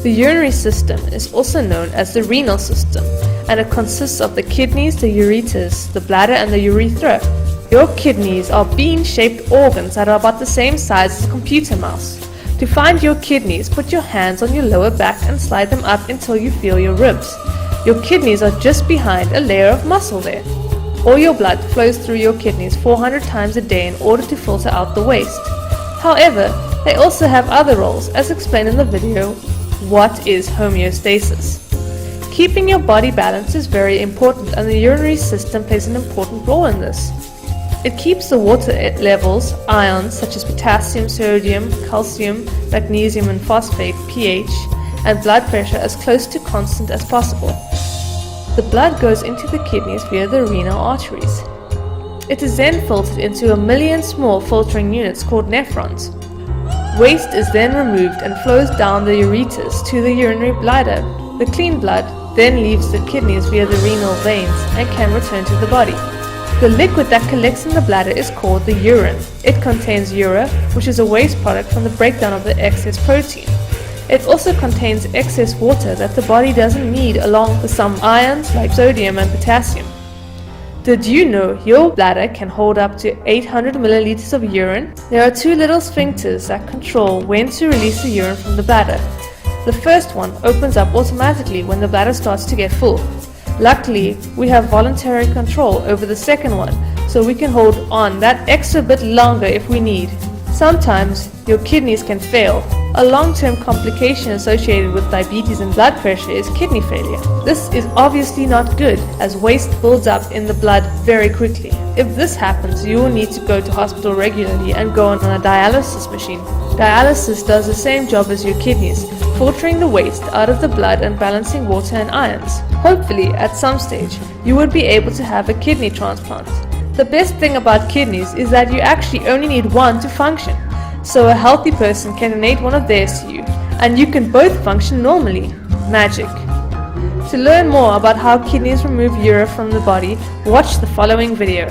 The urinary system is also known as the renal system, and it consists of the kidneys, the ureters, the bladder and the urethra. Your kidneys are bean-shaped organs that are about the same size as a computer mouse. To find your kidneys, put your hands on your lower back and slide them up until you feel your ribs. Your kidneys are just behind a layer of muscle there. All your blood flows through your kidneys 400 times a day in order to filter out the waste. However, they also have other roles, as explained in the video, What is homeostasis? Keeping your body balanced is very important, and the urinary system plays an important role in this. It keeps the water levels, ions such as potassium, sodium, calcium, magnesium and phosphate, pH, and blood pressure as close to constant as possible. The blood goes into the kidneys via the renal arteries. It is then filtered into a million small filtering units called nephrons. Waste is then removed and flows down the ureters to the urinary bladder. The clean blood then leaves the kidneys via the renal veins and can return to the body. The liquid that collects in the bladder is called the urine. It contains urea, which is a waste product from the breakdown of the excess protein. It also contains excess water that the body doesn't need, along with some ions like sodium and potassium. Did you know your bladder can hold up to 800 milliliters of urine? There are two little sphincters that control when to release the urine from the bladder. The first one opens up automatically when the bladder starts to get full. Luckily, we have voluntary control over the second one, so we can hold on that extra bit longer if we need. Sometimes your kidneys can fail. A long-term complication associated with diabetes and blood pressure is kidney failure. This is obviously not good, as waste builds up in the blood very quickly. If this happens, you will need to go to hospital regularly and go on a dialysis machine. Dialysis does the same job as your kidneys, filtering the waste out of the blood and balancing water and ions. Hopefully, at some stage, you would be able to have a kidney transplant. The best thing about kidneys is that you actually only need one to function. So a healthy person can donate one of theirs to you, and you can both function normally. Magic. To learn more about how kidneys remove urine from the body, watch the following video.